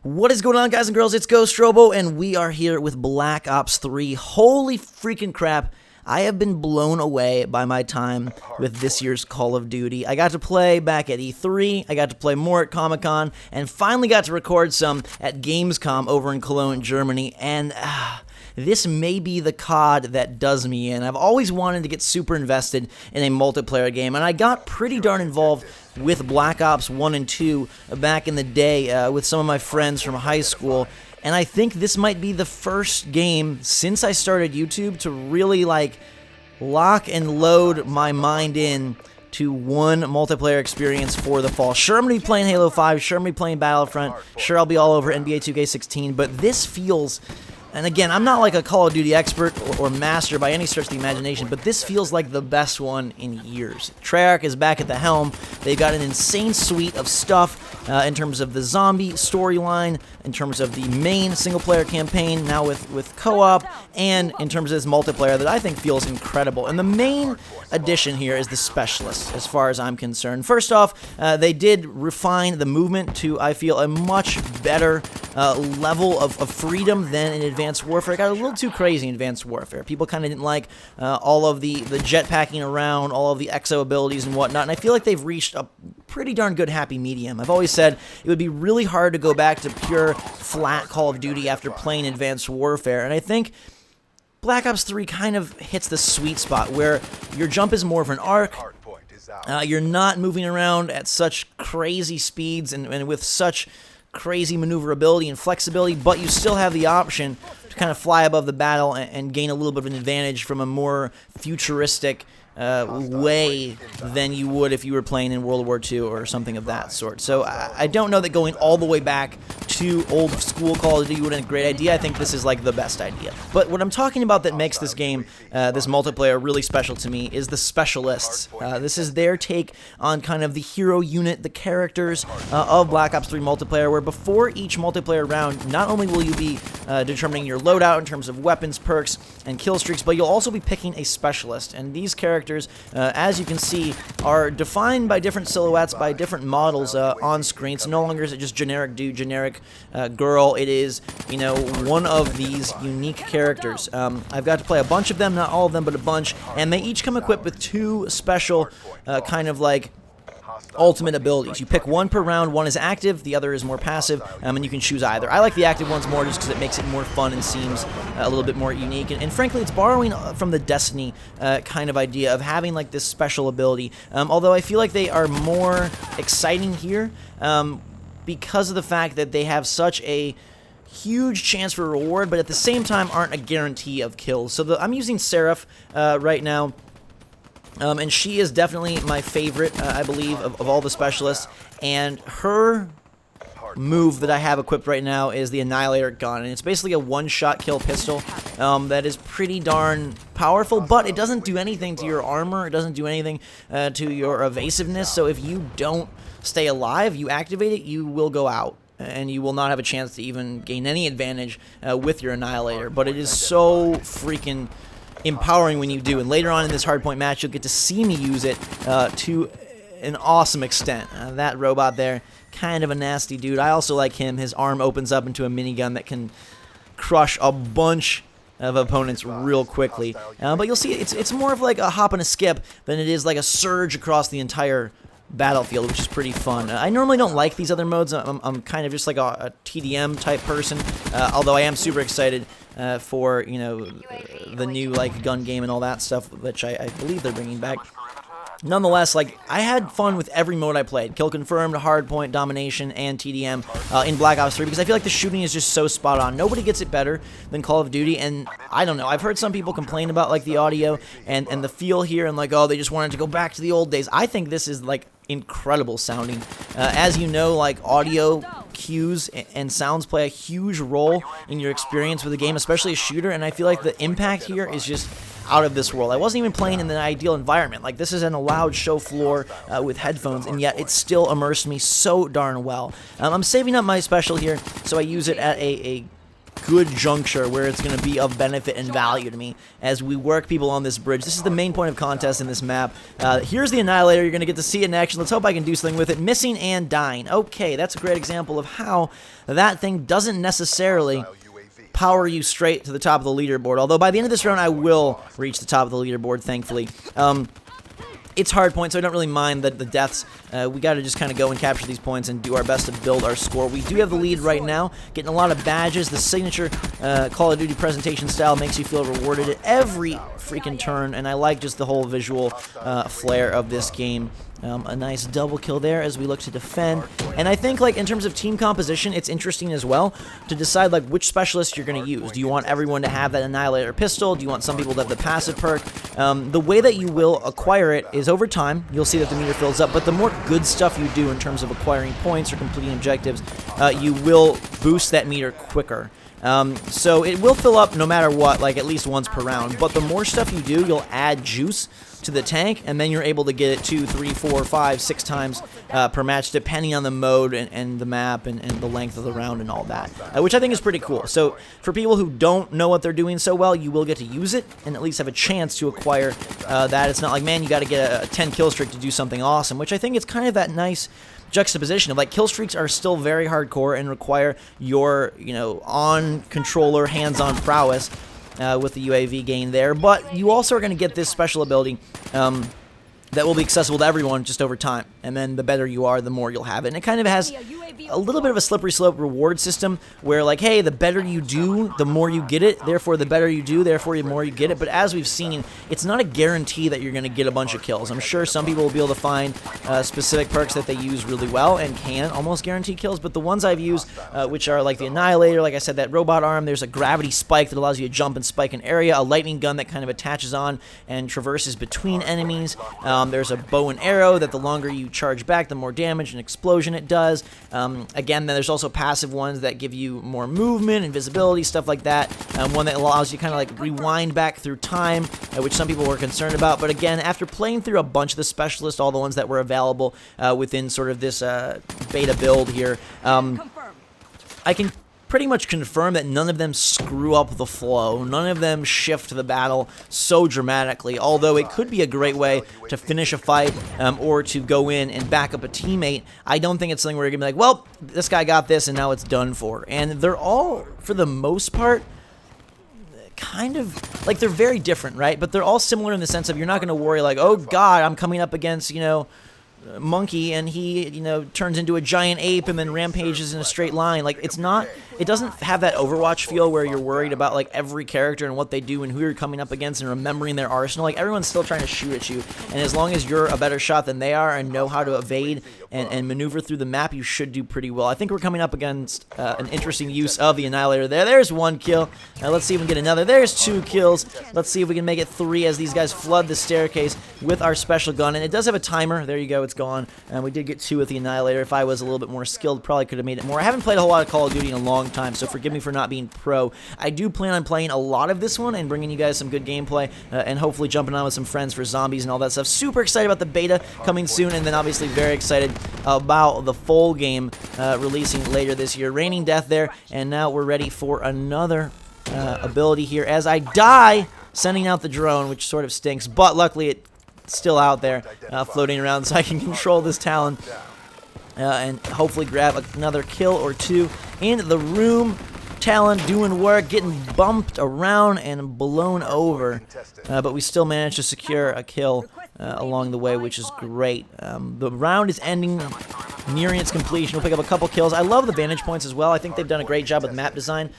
What is going on, guys and girls? It's GhostRobo, and we are here with Black Ops 3. Holy freaking crap. I have been blown away by my time with this year's Call of Duty. I got to play back at E3, I got to play more at Comic-Con, and finally got to record some at Gamescom over in Cologne, Germany, and this may be the COD that does me in. I've always wanted to get super invested in a multiplayer game, and I got pretty darn involved with Black Ops 1 and 2 back in the day with some of my friends from high school. And I think this might be the first game since I started YouTube to really lock and load my mind in to one multiplayer experience for the fall. Sure, I'm going to be playing Halo 5, sure I'm going to be playing Battlefront, sure I'll be all over NBA 2K16, but this feels... And again, I'm not like a Call of Duty expert or master by any stretch of the imagination, but this feels like the best one in years. Treyarch is back at the helm. They've got an insane suite of stuff in terms of the zombie storyline, in terms of the main single-player campaign, now with co-op, and in terms of this multiplayer that I think feels incredible. And the main addition here is the Specialist, as far as I'm concerned. First off, they did refine the movement to, I feel, a much better level of freedom than in Advanced Warfare. It got a little too crazy in Advanced Warfare. People kind of didn't like all of the jetpacking around, all of the exo abilities and whatnot, and I feel like they've reached a pretty darn good happy medium. I've always said it would be really hard to go back to pure flat Call of Duty after playing Advanced Warfare, and I think Black Ops 3 kind of hits the sweet spot where your jump is more of an arc. You're not moving around at such crazy speeds and with such crazy maneuverability and flexibility, but you still have the option to kind of fly above the battle and gain a little bit of an advantage from a more futuristic way than you would if you were playing in World War II or something of that sort. So I don't know that going all the way back to old school Call of Duty would have been a great idea. I think this is like the best idea. But what I'm talking about that makes this game, this multiplayer, really special to me is the Specialists. This is their take on kind of the hero unit, the characters of Black Ops 3 multiplayer, where before each multiplayer round, not only will you be determining your loadout in terms of weapons, perks, and kill streaks, but you'll also be picking a Specialist. And these characters, as you can see, are defined by different silhouettes, by different models on screen. So no longer is it just generic dude, generic girl. It is, you know, one of these unique characters. I've got to play a bunch of them, not all of them, but a bunch, and they each come equipped with two special kind of like ultimate abilities. You pick one per round. One is active, the other is more passive, and you can choose either. I like the active ones more just because it makes it more fun and seems a little bit more unique. And frankly, it's borrowing from the Destiny kind of idea of having like this special ability. Although I feel like they are more exciting here because of the fact that they have such a huge chance for reward, but at the same time aren't a guarantee of kills. So I'm using SERAPH right now. And she is definitely my favorite, I believe, of all the Specialists. And her move that I have equipped right now is the Annihilator gun. And it's basically a one-shot kill pistol that is pretty darn powerful, but it doesn't do anything to your armor. It doesn't do anything to your evasiveness. So if you don't stay alive, you activate it, you will go out. And you will not have a chance to even gain any advantage with your Annihilator. But it is so freaking empowering when you do, and later on in this hardpoint match you'll get to see me use it to an awesome extent. That robot there, kind of a nasty dude. I also like him. His arm opens up into a minigun that can crush a bunch of opponents real quickly. But you'll see it's more of like a hop and a skip than it is like a surge across the entire battlefield, which is pretty fun. I normally don't like these other modes. I'm kind of just like a TDM type person, although I am super excited for, you know, the new like gun game and all that stuff, which I believe they're bringing back. Nonetheless, like, I had fun with every mode I played. Kill Confirmed, Hardpoint, Domination, and TDM in Black Ops 3, because I feel like the shooting is just so spot on. Nobody gets it better than Call of Duty, and I don't know. I've heard some people complain about, like, the audio and the feel here, and, like, oh, they just wanted to go back to the old days. I think this is, like, incredible sounding. As you know, like, audio cues and sounds play a huge role in your experience with the game, especially a shooter, and I feel like the impact here is just out of this world. I wasn't even playing in an ideal environment. Like, this is in a loud show floor with headphones, and yet it still immersed me so darn well. I'm saving up my special here, so I use it at a good juncture where it's going to be of benefit and value to me as we work people on this bridge. This is the main point of contest in this map. Here's the Annihilator. You're going to get to see it in action. Let's hope I can do something with it. Missing and dying. Okay, that's a great example of how that thing doesn't necessarily power you straight to the top of the leaderboard. Although by the end of this round, I will reach the top of the leaderboard, thankfully. It's hard points, so I don't really mind the deaths. We got to just kind of go and capture these points and do our best to build our score. We do have the lead right now, getting a lot of badges. The signature Call of Duty presentation style makes you feel rewarded at every freaking turn, and I like just the whole visual flair of this game. A nice double kill there as we look to defend. And I think, like, in terms of team composition, it's interesting as well to decide, like, which specialist you're going to use. Do you want everyone to have that Annihilator pistol? Do you want some people to have the passive perk? The way that you will acquire it is over time. You'll see that the meter fills up, but the more good stuff you do in terms of acquiring points or completing objectives, you will boost that meter quicker. So it will fill up no matter what, like at least once per round, but the more stuff you do, you'll add juice to the tank, and then you're able to get it 2, 3, 4, 5, 6 times per match, depending on the mode and the map and the length of the round and all that, which I think is pretty cool. So for people who don't know what they're doing so well, you will get to use it and at least have a chance to acquire that. It's not like, man, you got to get a 10 kill streak to do something awesome, which I think is kind of that nice juxtaposition of, like, kill streaks are still very hardcore and require your, on controller, hands-on prowess with the UAV gain there, but you also are going to get this special ability that will be accessible to everyone just over time, and then the better you are, the more you'll have it. And it kind of has a little bit of a slippery slope reward system where, like, hey, the better you do, the more you get it, therefore the better you do, therefore the more you get it. But as we've seen, it's not a guarantee that you're going to get a bunch of kills. I'm sure some people will be able to find specific perks that they use really well and can almost guarantee kills, but the ones I've used, which are like the Annihilator, like I said, that robot arm, there's a gravity spike that allows you to jump and spike an area, a lightning gun that kind of attaches on and traverses between enemies. There's a bow and arrow that the longer you charge back, the more damage and explosion it does. Again, then there's also passive ones that give you more movement, invisibility, stuff like that. One that allows you kind of like rewind back through time, which some people were concerned about. But again, after playing through a bunch of the specialists, all the ones that were available within sort of this beta build here, I can pretty much confirm that none of them screw up the flow. None of them shift the battle so dramatically, although it could be a great way to finish a fight or to go in and back up a teammate. I don't think it's something where you're going to be like, well, this guy got this and now it's done for. And they're all, for the most part, kind of, like, they're very different, right? But they're all similar in the sense of you're not going to worry like, oh god, I'm coming up against, monkey and he turns into a giant ape and then rampages in a straight line. Like, it doesn't have that Overwatch feel where you're worried about, like, every character and what they do and who you're coming up against and remembering their arsenal. Like, everyone's still trying to shoot at you, and as long as you're a better shot than they are and know how to evade and maneuver through the map, you should do pretty well. I think we're coming up against an interesting use of the Annihilator there. There's 1 kill. Let's see if we can get another. There's 2 kills. Let's see if we can make it 3 as these guys flood the staircase with our special gun, and it does have a timer. There you go, it's gone. And we did get 2 with the Annihilator. If I was a little bit more skilled, probably could have made it more. I haven't played a whole lot of Call of Duty in a long time, so forgive me for not being pro. I do plan on playing a lot of this one and bringing you guys some good gameplay and hopefully jumping on with some friends for zombies and all that stuff. Super excited about the beta coming soon, and then obviously very excited about the full game releasing later this year. Raining Death there, and now we're ready for another ability here as I die sending out the drone, which sort of stinks, but luckily it's still out there floating around so I can control this Talon and hopefully grab another kill or 2 in the room. Talon doing work, getting bumped around and blown over, but we still managed to secure a kill along the way, which is great. The round is ending, nearing its completion. We'll pick up a couple kills. I love the vantage points as well. I think they've done a great job with map design.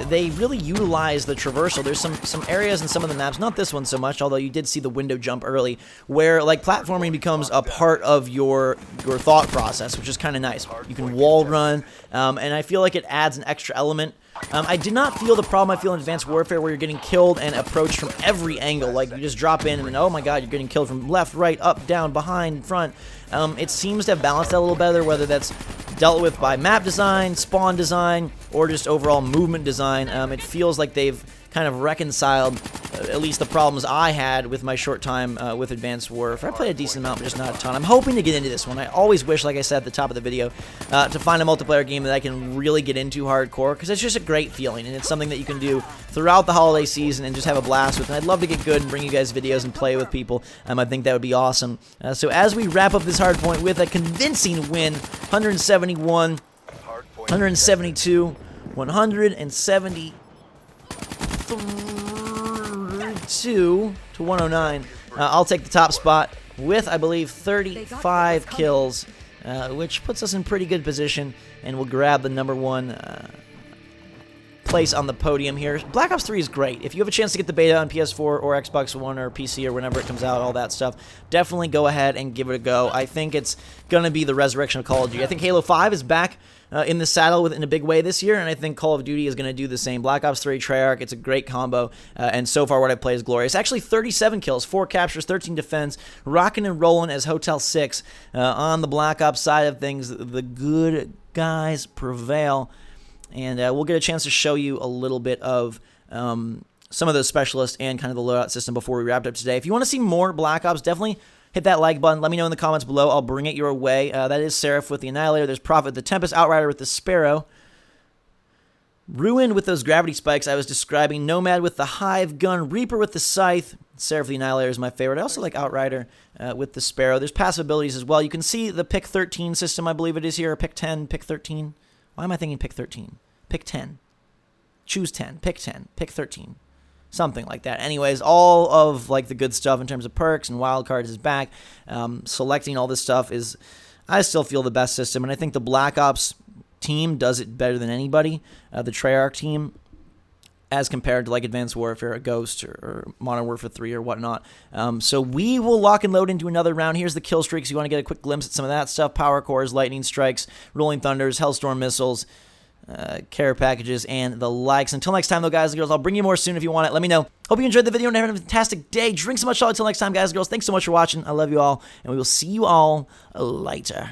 They really utilize the traversal. There's some areas in some of the maps, not this one so much, although you did see the window jump early, where, like, platforming becomes a part of your thought process, which is kind of nice. You can wall run, and I feel like it adds an extra element. I did not feel the problem I feel in Advanced Warfare where you're getting killed and approached from every angle. Like, you just drop in and then, oh my god, you're getting killed from left, right, up, down, behind, front. It seems to have balanced that a little better, whether that's dealt with by map design, spawn design, or just overall movement design. It feels like they've kind of reconciled at least the problems I had with my short time with Advanced Warfare. I played a decent amount, but just not a ton. I'm hoping to get into this one. I always wish, like I said at the top of the video, to find a multiplayer game that I can really get into hardcore, because it's just a great feeling, and it's something that you can do throughout the holiday season and just have a blast with. And I'd love to get good and bring you guys videos and play with people. I think that would be awesome. So as we wrap up this hardpoint with a convincing win, 171, 172, 172 to 109. I'll take the top spot with, I believe, 35 kills, which puts us in pretty good position, and we'll grab the #1 place on the podium here. Black Ops 3 is great. If you have a chance to get the beta on PS4 or Xbox One or PC or whenever it comes out, all that stuff, definitely go ahead and give it a go. I think it's going to be the resurrection of Call of Duty. I think Halo 5 is back in the saddle in a big way this year, and I think Call of Duty is going to do the same. Black Ops 3, Treyarch, it's a great combo, and so far what I've played is glorious. Actually, 37 kills, 4 captures, 13 defense, rocking and rolling as Hotel 6. On the Black Ops side of things, the good guys prevail. And we'll get a chance to show you a little bit of some of those specialists and kind of the loadout system before we wrap it up today. If you want to see more Black Ops, definitely hit that like button. Let me know in the comments below. I'll bring it your way. That is SERAPH with the Annihilator. There's Prophet, the Tempest, Outrider with the Sparrow, Ruin with those gravity spikes I was describing, Nomad with the Hive Gun, Reaper with the Scythe. SERAPH the Annihilator is my favorite. I also like Outrider with the Sparrow. There's passive abilities as well. You can see the pick 13 system, I believe it is here, or pick 10, pick 13. Why am I thinking pick 13? Pick 10. Choose 10. Pick 10. Pick 13. Something like that. Anyways, all of like the good stuff in terms of perks and wildcards is back. Selecting all this stuff is, I still feel, the best system, and I think the Black Ops team does it better than anybody. The Treyarch team, as compared to like Advanced Warfare, or Ghost, or Modern Warfare 3 or whatnot. So we will lock and load into another round. Here's the kill streaks. You want to get a quick glimpse at some of that stuff. Power cores, lightning strikes, rolling thunders, hellstorm missiles, care packages, and the likes. Until next time, though, guys and girls, I'll bring you more soon if you want it. Let me know. Hope you enjoyed the video and have a fantastic day. Drink so much. Until next time, guys and girls, thanks so much for watching. I love you all, and we will see you all later.